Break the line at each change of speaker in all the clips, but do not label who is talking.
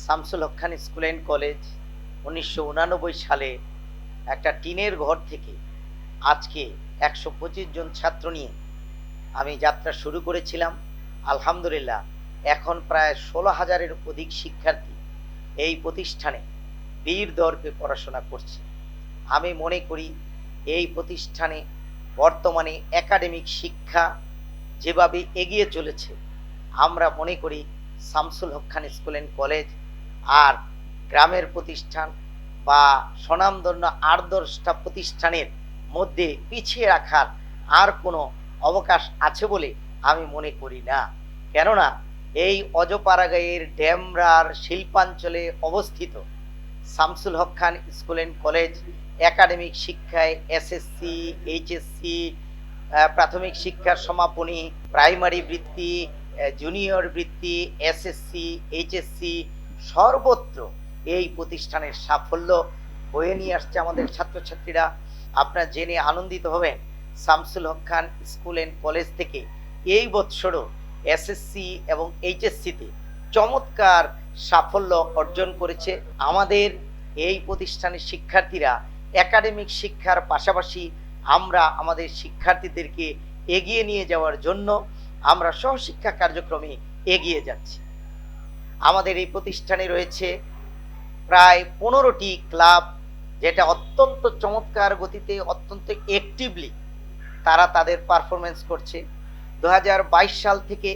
Shamsul Haque Khan school and college 1989 সালে একটা টিনের ঘর থেকে আজকে 125 জন ছাত্র নিয়ে আমি যাত্রা শুরু করেছিলাম। আলহামদুলিল্লাহ এখন প্রায় 16,000-এর অধিক শিক্ষার্থী এই প্রতিষ্ঠানে বীর দর্পে পড়াশোনা করছে। আমি মনে করি এই প্রতিষ্ঠানে বর্তমানে একাডেমিক শিক্ষা যেভাবে এগিয়ে চলেছে, আমরা মনে করি Shamsul Haque Khan school and college আর গ্রামের প্রতিষ্ঠান বা স্বনামধন্য 8-10টা প্রতিষ্ঠানের মধ্যে পিছিয়ে রাখার আর কোনো অবকাশ আছে বলে আমি মনে করি না। কেননা এই অজপাড়াগাঁয়ের ডেমরার শিল্পাঞ্চলে অবস্থিত Shamsul Haque Khan school and college academic শিক্ষায় এসএসসি, এইচএসসি, প্রাথমিক শিক্ষার সমাপনী, প্রাইমারি বৃত্তি, জুনিয়র বৃত্তি, এসএসসি, এইচএসসি সর্বত্র এই প্রতিষ্ঠানের সাফল্য বয়ে নিয়ে আসছে আমাদের ছাত্রছাত্রীরা। আপনারা জেনে আনন্দিত হবেন Shamsul Haque Khan school and college থেকে এই বৎসরও এসএসসি এবং এইচএসসিতে চমৎকার সাফল্য অর্জন করেছে। আমাদের এই প্রতিষ্ঠানের শিক্ষার্থীরা একাডেমিক শিক্ষার পাশাপাশি আমরা আমাদের শিক্ষার্থীদেরকে এগিয়ে নিয়ে যাওয়ার জন্য আমরা সহশিক্ষা কার্যক্রমে এগিয়ে যাচ্ছি। আমাদের এই প্রতিষ্ঠানে রয়েছে প্রায় 15টি ক্লাব, যেটা অত্যন্ত চমৎকার গতিতে অত্যন্ত অ্যাক্টিভলি তারা তাদের পারফরমেন্স করছে। 2022 সাল থেকে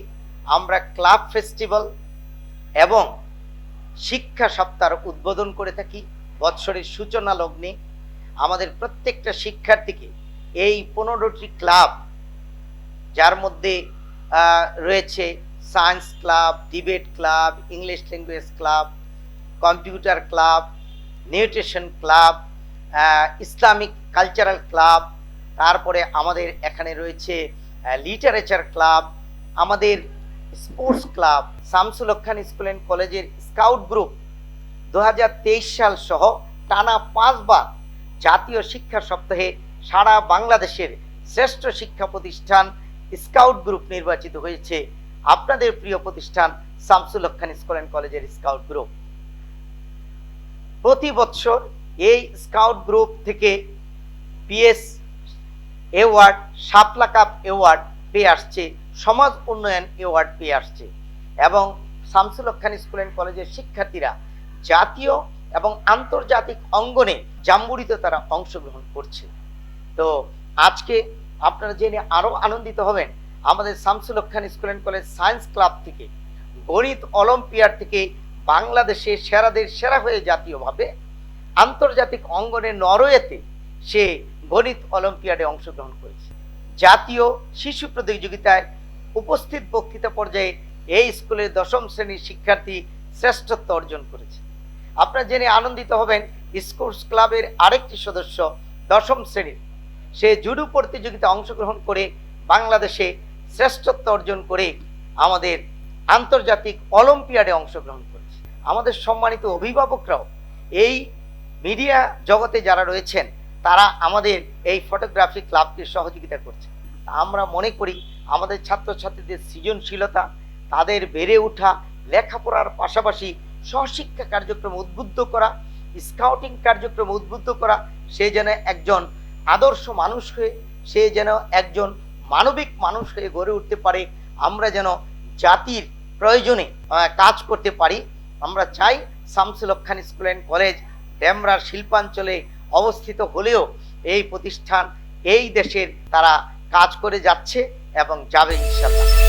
আমরা ক্লাব ফেস্টিভ্যাল এবং শিক্ষা সপ্তাহ উদ্বোধন করে থাকি। বৎসরের সূচনা লগ্নে আমাদের প্রত্যেকটা শিক্ষার্থীকে এই 15টি ক্লাব, যার মধ্যে রয়েছে science club, debate club, English language club, computer club, nutrition club, Islamic cultural club, তারপরে আমাদের এখানে রয়েছে লিটারেচার ক্লাব, আমাদের sports club, Shamsul Haque Khan school and কলেজের স্কাউট গ্রুপ 2023 সাল সহ টানা 5 বার জাতীয় শিক্ষা সপ্তাহে সারা বাংলাদেশের শ্রেষ্ঠ শিক্ষা প্রতিষ্ঠান স্কাউট গ্রুপ নির্বাচিত হয়েছে। আপনাদের প্রিয় প্রতিষ্ঠান শামসুল হক খান স্কুল অ্যান্ড কলেজের স্কাউট গ্রুপ প্রতি বছর এই স্কাউট গ্রুপ থেকে পিএস অ্যাওয়ার্ড, শাপলা কাপ অ্যাওয়ার্ড পেয়ে আসছে, সমাজ উন্নয়ন অ্যাওয়ার্ড পেয়ে আসছে এবং শামসুল হক খান স্কুল অ্যান্ড কলেজের শিক্ষার্থীরা জাতীয় এবং আন্তর্জাতিক অঙ্গনে জাম্বুরিতে তারা অংশগ্রহণ করছে। তো আজকে আপনারা জেনে আরো আনন্দিত হবেন আমাদের Shamsul Haque Khan school and college science club থেকে গণিত অলিম্পিয়াড থেকে বাংলাদেশে সেরাদের সেরা হয়ে জাতীয়ভাবে আন্তর্জাতিক অঙ্গনে নরওয়েতে সে গণিত অলিম্পিয়াডে অংশগ্রহণ করেছে। জাতীয় শিশু প্রতিযোগিতায় উপস্থিত বক্তৃতা পর্যায়ে এই স্কুলের 10ম শ্রেণীর শিক্ষার্থী শ্রেষ্ঠত্ব অর্জন করেছে। আপনারা জেনে আনন্দিত হবেন স্পোর্টস ক্লাবের আরেকটি সদস্য 10ম শ্রেণীর, সে জুডো প্রতিযোগিতা অংশগ্রহণ করে বাংলাদেশে শ্রেষ্ঠত্ব অর্জন করে আমাদের আন্তর্জাতিক অলিম্পিয়াডে অংশগ্রহণ করেছে। আমাদের সম্মানিত অভিভাবকরাও এই মিডিয়া জগতে যারা রয়েছেন তারা আমাদের এই ফটোগ্রাফি ক্লাবকে সহযোগিতা করছে। আমরা মনে করি আমাদের ছাত্রছাত্রীদের সৃজনশীলতা, তাদের বেড়ে ওঠা, লেখাপড়ার পাশাপাশি সহশিক্ষা কার্যক্রম উদ্বুদ্ধ করা, স্কাউটিং কার্যক্রম উদ্বুদ্ধ করা, সে যেন একজন আদর্শ মানুষ হয়ে, সে যেন একজন মানবিক মানুষ হয়ে গড়ে উঠতে পারে, আমরা যেন জাতির প্রয়োজনে কাজ করতে পারি। আমরা চাই Shamsul Haque Khan school and college ডেমরার শিল্পাঞ্চলে অবস্থিত হলেও এই প্রতিষ্ঠান এই দেশের তারা কাজ করে যাচ্ছে এবং যাবে ইনশাআল্লাহ।